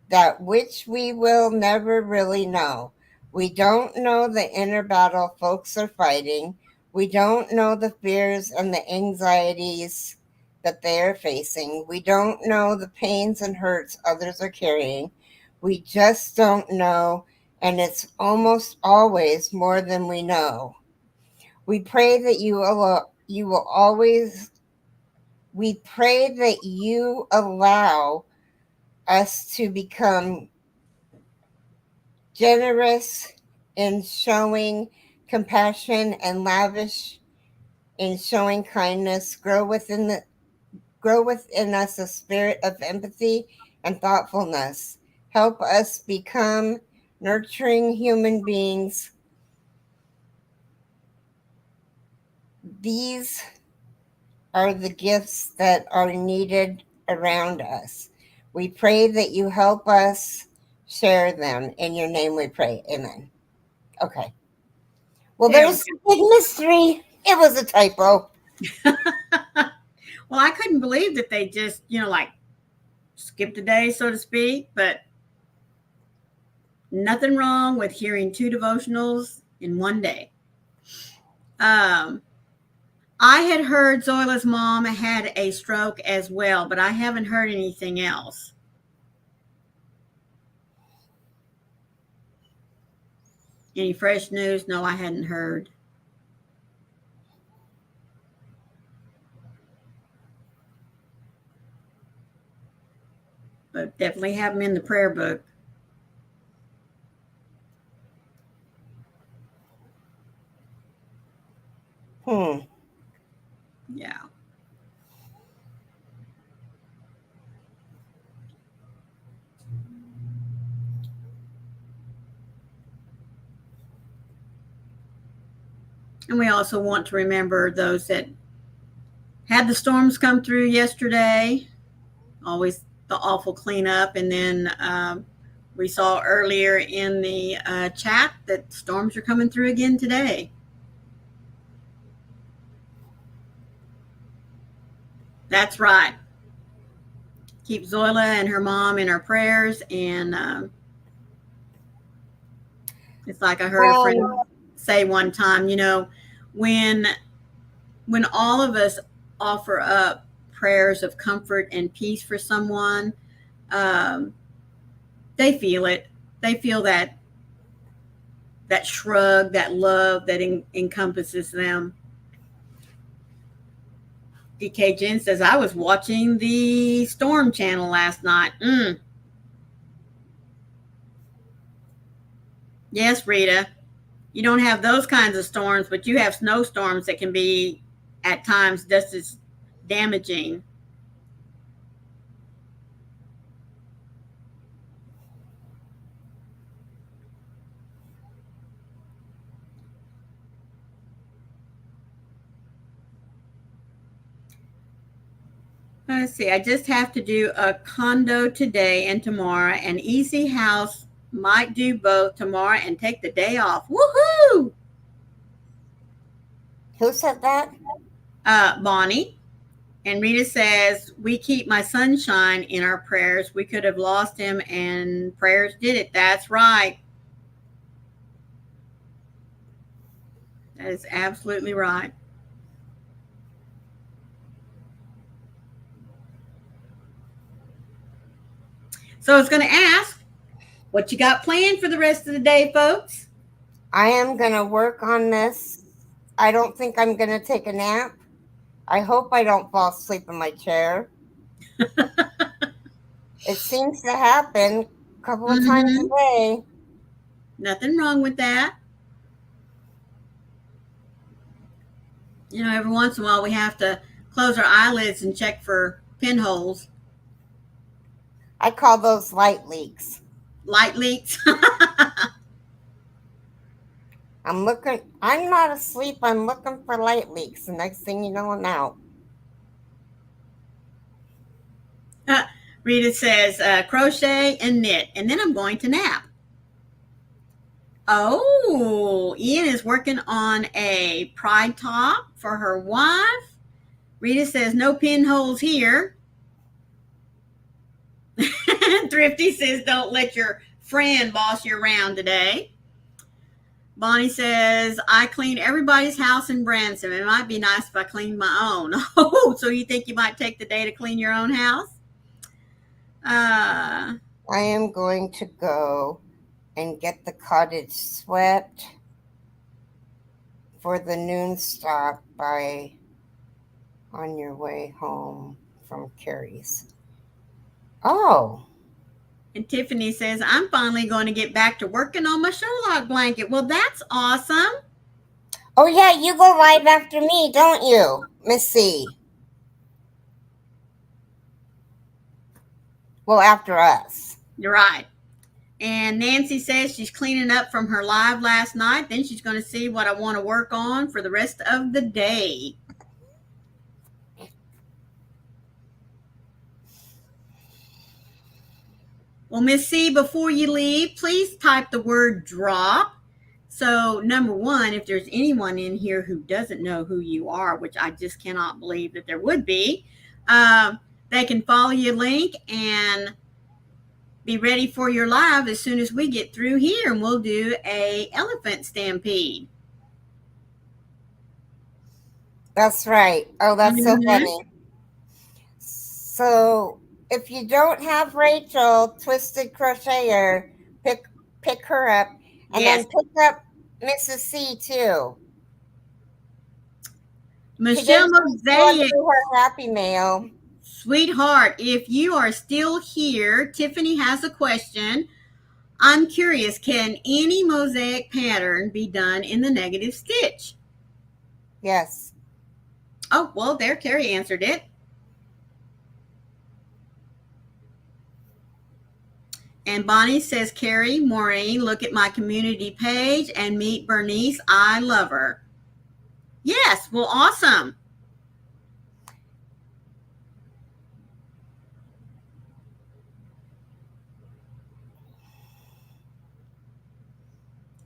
that which we will never really know. We don't know the inner battle folks are fighting. We don't know the fears and the anxieties that they are facing. We don't know the pains and hurts others are carrying. We just don't know, and it's almost always more than we know. We pray that you will always. We pray that you allow us to become generous in showing compassion and lavish in showing kindness. Grow within us a spirit of empathy and thoughtfulness. Help us become nurturing human beings. These are the gifts that are needed around us. We pray that you help us share them. In your name we pray. Amen. Okay. Well, There we there's the big mystery. It was a typo. go. Well, I couldn't believe that they just, like skipped a day, so to speak, but nothing wrong with hearing 2 devotionals in one day. Um, I had heard Zoila's mom had a stroke as well, but I haven't heard anything else. Any fresh news? No, I hadn't heard. But definitely have them in the prayer book. Yeah. And we also want to remember those that had the storms come through yesterday. Always the awful cleanup. And then we saw earlier in the chat that storms are coming through again today. That's right. Keep Zoila and her mom in our prayers. And it's like I heard a friend say one time, when all of us offer up prayers of comfort and peace for someone, they feel it. They feel that shrug, that love that encompasses them. DK Jen says, I was watching the Storm Channel last night. Yes, Rita. You don't have those kinds of storms, but you have snowstorms that can be at times just as damaging. Let's see. I just have to do a condo today and tomorrow. An easy house might do both tomorrow and take the day off. Woohoo! Who said that? Bonnie. And Rita says, we keep my sunshine in our prayers. We could have lost him and prayers did it. That's right. That is absolutely right. So I was going to ask, What you got planned for the rest of the day, folks? I am going to work on this. I don't think I'm going to take a nap. I hope I don't fall asleep in my chair. It seems to happen a couple of times a day. Nothing wrong with that. You know, every once in a while we have to close our eyelids and check for pinholes. I call those light leaks. Light leaks. I'm not asleep. I'm looking for light leaks. The next thing you know, I'm out. Rita says, crochet and knit, and then I'm going to nap. Oh, Ian is working on a pride top for her wife. Rita says, no pinholes here. Thrifty says, don't let your friend boss you around today. Bonnie says, I clean everybody's house in Branson. It might be nice if I cleaned my own. Oh, so you think you might take the day to clean your own house? I am going to go and get the cottage swept for the noon stop by on your way home from Carrie's. Oh. And Tiffany says, I'm finally going to get back to working on my Sherlock blanket. Well, that's awesome. Oh, yeah, you go live after me, don't you, Miss C? Well, after us. You're right. And Nancy says she's cleaning up from her live last night. Then she's going to see what I want to work on for the rest of the day. Well, Miss C, before you leave, please type the word drop. So, number one, if there's anyone in here who doesn't know who you are, which I just cannot believe that there would be, they can follow your link and be ready for your live as soon as we get through here, and we'll do a elephant stampede. That's right. Oh, that's so funny. So if you don't have Rachel, Twisted Crocheter, pick her up, and then pick up Mrs. C too. Michelle Mosaic, her happy mail. Sweetheart, if you are still here, Tiffany has a question. I'm curious, can any mosaic pattern be done in the negative stitch? Yes. Oh, well, there, Carrie answered it. And Bonnie says, Carrie, Maureen, look at my community page and meet Bernice. I love her. Yes, well, awesome.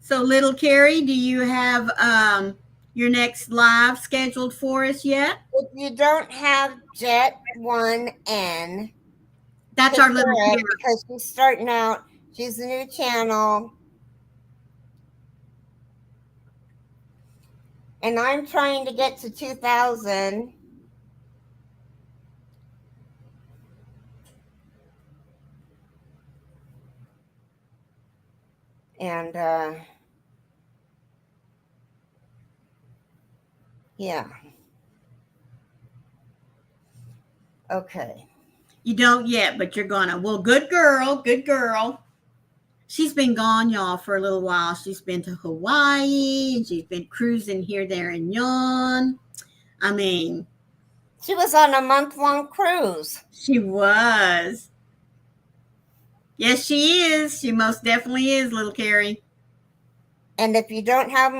So, little Carrie, do you have your next live scheduled for us yet? If you don't have Jet 1N, that's our little Carrie. Because she's starting out. She's a new channel. And I'm trying to get to 2,000. And yeah. Okay. You don't yet, but you're gonna. Well, good girl, good girl. She's been gone, y'all, for a little while. She's been to Hawaii, and she's been cruising here, there, and yon. I mean, she was on a month-long cruise. She was. Yes, she is. She most definitely is, little Carrie. And if you don't have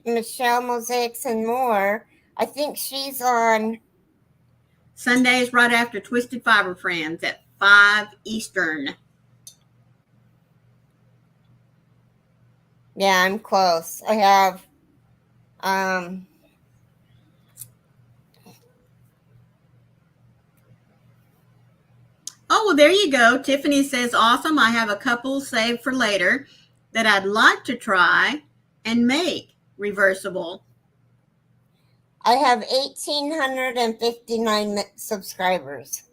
Michelle Mosaics and More, I think she's on Sundays right after Twisted Fiber Friends at 5 Eastern. Yeah, I'm close. I have Oh, well, there you go. Tiffany says, awesome. I have a couple saved for later that I'd like to try and make reversible. I have 1,859 subscribers.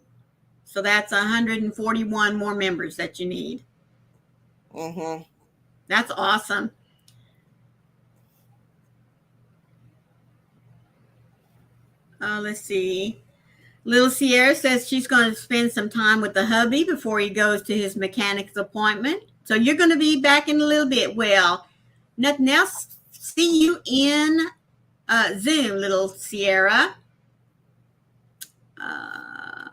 So that's 141 more members that you need. Mm-hmm. That's awesome. Let's see. Little Sierra says she's going to spend some time with the hubby before he goes to his mechanic's appointment. So you're going to be back in a little bit. Well, nothing else. See you in Zoom, little Sierra. Uh,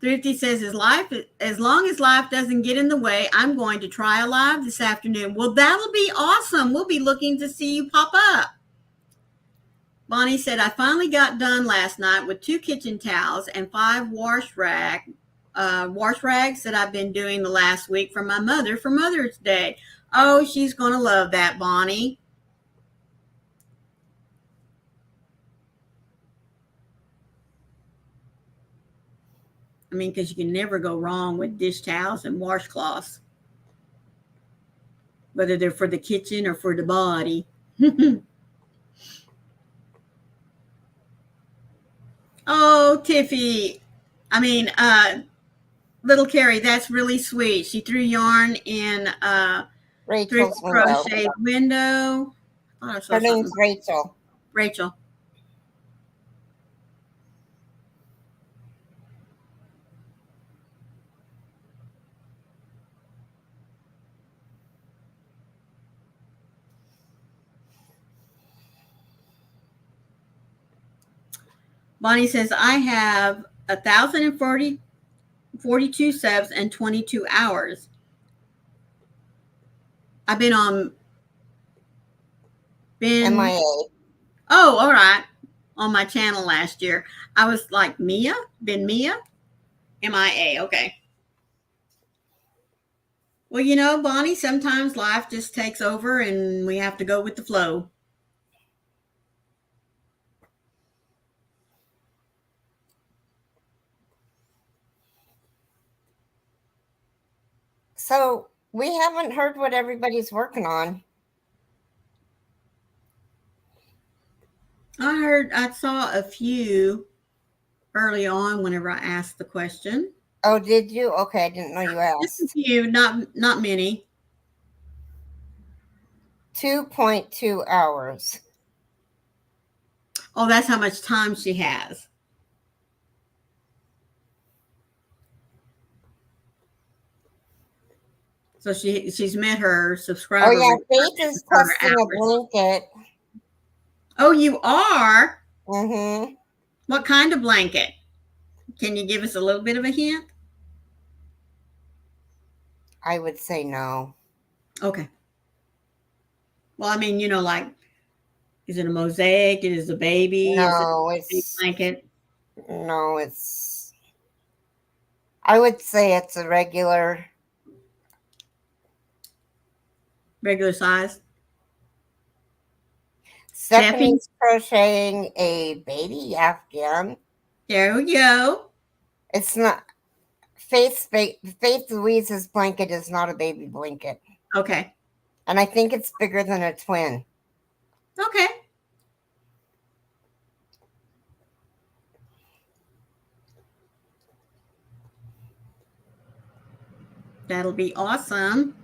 Thrifty says as long as life doesn't get in the way, I'm going to try a live this afternoon. Well, that'll be awesome. We'll be looking to see you pop up. Bonnie said, I finally got done last night with 2 kitchen towels and 5 wash rags that I've been doing the last week for my mother for Mother's Day. Oh, she's going to love that, Bonnie. I mean, because you can never go wrong with dish towels and washcloths, whether they're for the kitchen or for the body. Oh, Tiffy. I mean, little Carrie, that's really sweet. She threw yarn in Thrifty Rachel's window. Crochet window. Oh, I saw Her something. name's Rachel. Rachel. Bonnie says, I have 1,042 subs and 22 hours. I've been MIA. Oh, all right. On my channel last year. I was like, Mia? Mia? MIA. Okay. Well, Bonnie, sometimes life just takes over and we have to go with the flow. So we haven't heard what everybody's working on. I saw a few early on whenever I asked the question. Oh, did you? Okay, I didn't know you Just a asked. few, not many. 2.2 hours. Oh, that's how much time she has. So she's met her subscriber. Oh yeah, Faith is posting a blanket. Oh, you are? Mm-hmm. What kind of blanket? Can you give us a little bit of a hint? I would say no. Okay. Well, I mean, like, is it a mosaic? Is it a baby? No, Is it a blanket? No, I would say it's a regular size? Stephanie's crocheting a baby Afghan. There we go. It's not Faith Louise's blanket is not a baby blanket. Okay. And I think it's bigger than a twin. Okay. That'll be awesome.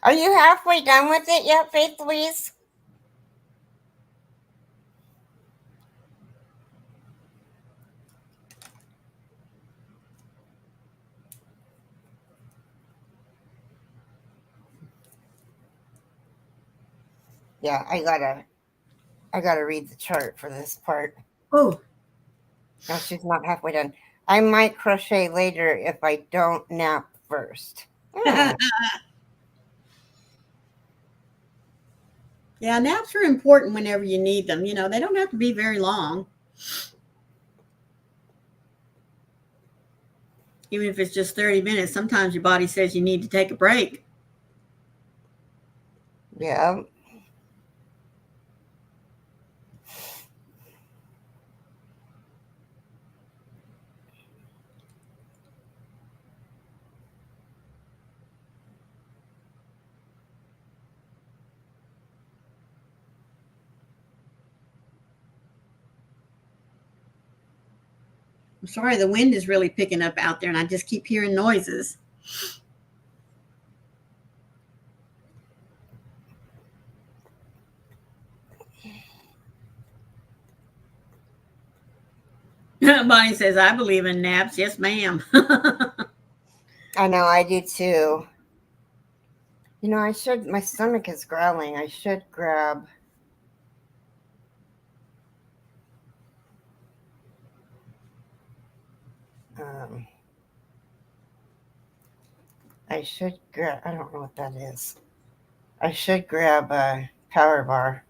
Are you halfway done with it yet, Faith Louise? Yeah, I gotta read the chart for this part. Oh. No, she's not halfway done. I might crochet later if I don't nap first. Yeah, naps are important whenever you need them. They don't have to be very long. Even if it's just 30 minutes, sometimes your body says you need to take a break. Yeah. sorry, the wind is really picking up out there and I just keep hearing noises. Bonnie says, I believe in naps. Yes, ma'am. I know, I do too. You know, my stomach is growling. I should grab. I don't know what that is. I should grab a power bar.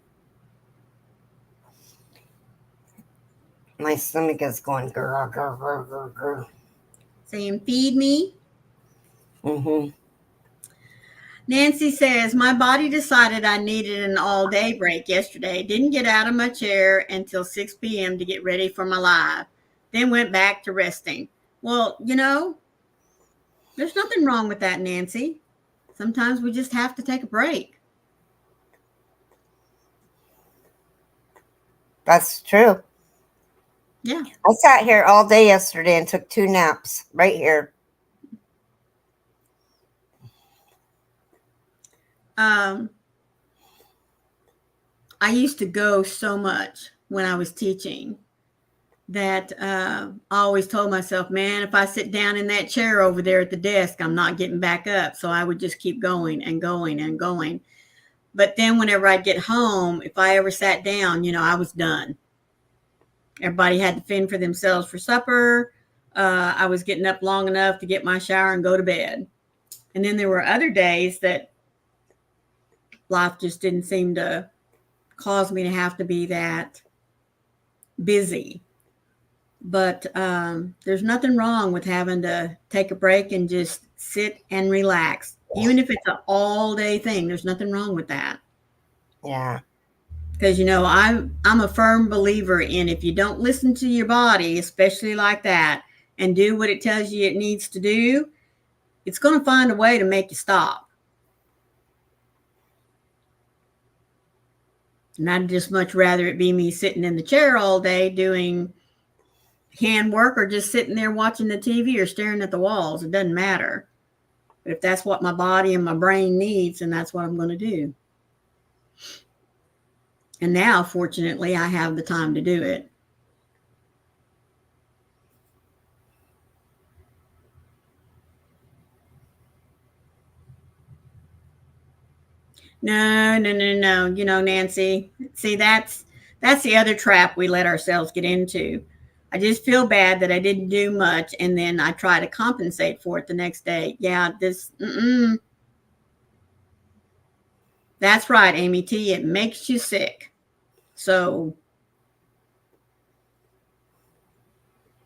My stomach is going grr, grr, grr, grr, grr. Saying, feed me. Mm-hmm. Nancy says, my body decided I needed an all day break yesterday. Didn't get out of my chair until 6 p.m. to get ready for my live. Then went back to resting. Well, there's nothing wrong with that, Nancy. Sometimes we just have to take a break. That's true. Yeah. I sat here all day yesterday and took 2 naps right here. I used to go so much when I was teaching that I always told myself, man, if I sit down in that chair over there at the desk, I'm not getting back up. So I would just keep going and going and going. But then whenever I'd get home, if I ever sat down, I was done. Everybody had to fend for themselves for supper. I was getting up long enough to get my shower and go to bed. And then there were other days that life just didn't seem to cause me to have to be that busy. But there's nothing wrong with having to take a break and just sit and relax. Even if it's an all day thing, there's nothing wrong with that. Yeah. Because, I'm a firm believer in if you don't listen to your body, especially like that, and do what it tells you it needs to do, it's going to find a way to make you stop. And I'd just much rather it be me sitting in the chair all day doing hand work or just sitting there watching the TV or staring at the walls. It doesn't matter. But if that's what my body and my brain needs, then that's what I'm going to do. And now, fortunately, I have the time to do it. No. Nancy, see, that's the other trap we let ourselves get into. I just feel bad that I didn't do much, and then I try to compensate for it the next day. Yeah, that's right, Amy T. It makes you sick. So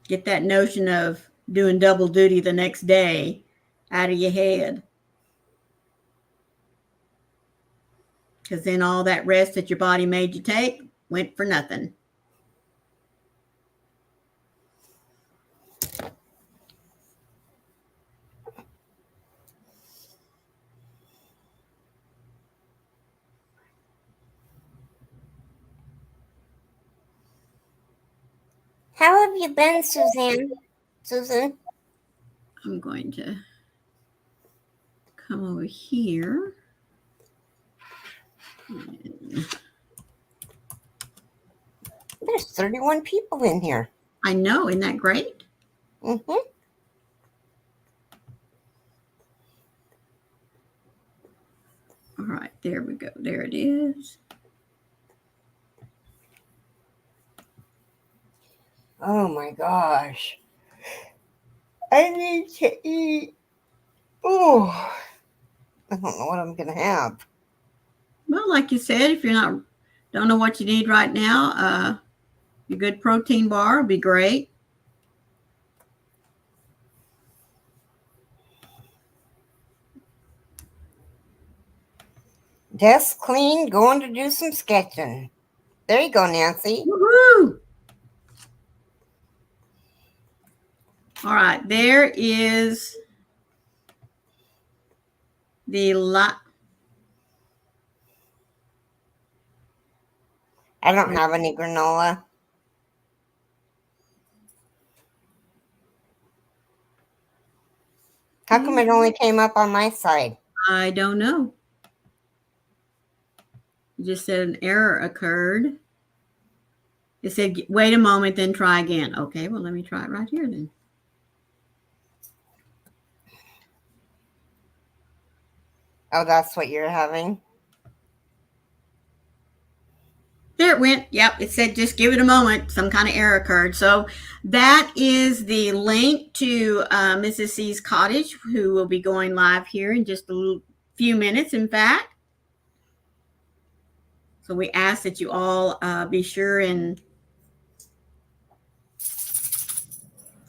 get that notion of doing double duty the next day out of your head. Because then all that rest that your body made you take went for nothing. How have you been, Suzanne? Susan? I'm going to come over here. There's 31 people in here. I know, isn't that great? Mm-hmm. All right, there we go. There it is. Oh my gosh. I need to eat. Oh, I don't know what I'm going to have. Well, like you said, if you're don't know what you need right now, a good protein bar would be great. Desk clean, going to do some sketching. There you go, Nancy. Woohoo! All right, there is the lot. I don't have any granola. How come it only came up on my side? I don't know. It just said an error occurred. It said, wait a moment, then try again. Okay, well, let me try it right here then. Oh, that's what you're having? There it went. Yep, it said just give it a moment. Some kind of error occurred. So that is the link to Mrs. C's cottage, who will be going live here in just a few minutes, in fact. So we ask that you all be sure and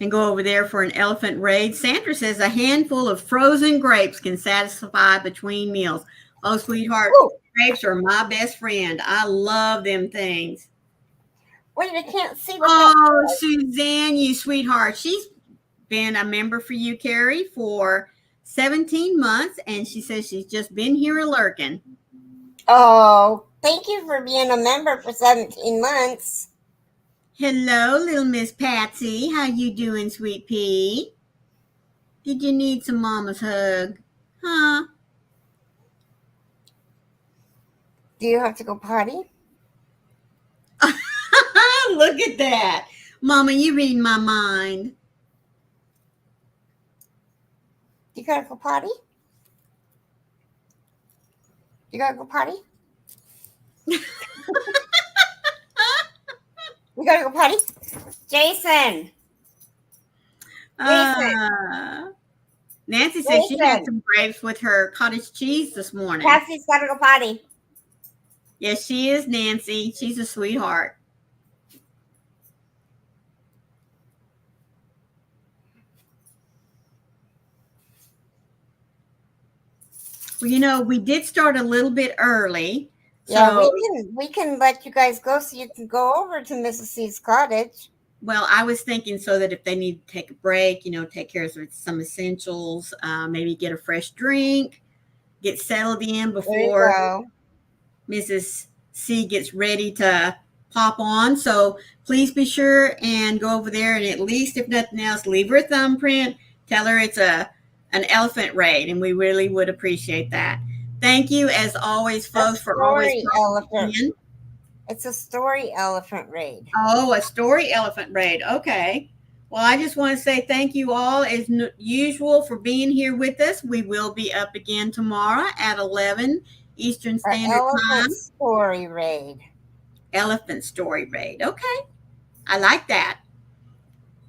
go over there for an elephant raid. Sandra says a handful of frozen grapes can satisfy between meals. Oh, sweetheart, Ooh. Grapes are my best friend. I love them things. Wait, I can't see what Oh, Suzanne, you sweetheart. She's been a member for you, Carrie, for 17 months, and she says she's just been here a lurking. Oh, thank you for being a member for 17 months. Hello, little Miss Patsy. How you doing, sweet pea? Did you need some mama's hug? Huh? Do you have to go potty? Look at that. Mama, you reading my mind. You gotta go potty? You gotta go potty? You gotta go potty? Jason! Nancy said she had some grapes with her cottage cheese this morning. Patsy's gotta go potty. Yes, she is, Nancy. She's a sweetheart. Well, you know, we did start a little bit early. Yeah, so, we can let you guys go so you can go over to Mrs. C's cottage. Well, I was thinking so that if they need to take a break, you know, take care of some essentials, maybe get a fresh drink, get settled in before Mrs. C gets ready to pop on. So please be sure and go over there and at least, if nothing else, leave her a thumbprint. Tell her it's an elephant raid, and we really would appreciate that. Thank you, as always, folks, for always elephant. It's a story elephant raid. Oh, a story elephant raid. Okay. Well, I just want to say thank you all, as usual, for being here with us. We will be up again tomorrow at 11 Eastern Standard Time. Story raid. Elephant story raid. Okay. I like that.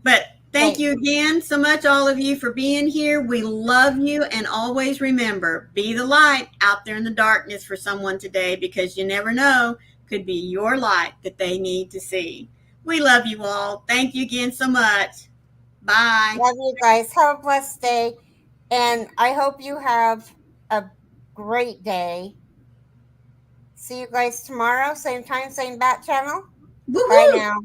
But thank you again so much, all of you, for being here. We love you. And always remember, be the light out there in the darkness for someone today, because you never know. Could be your light that they need to see. We love you all. Thank you again so much. Bye. Love you guys. Have a blessed day. And I hope you have a great day. See you guys tomorrow. Same time, same bat channel. Woo-hoo. Bye now.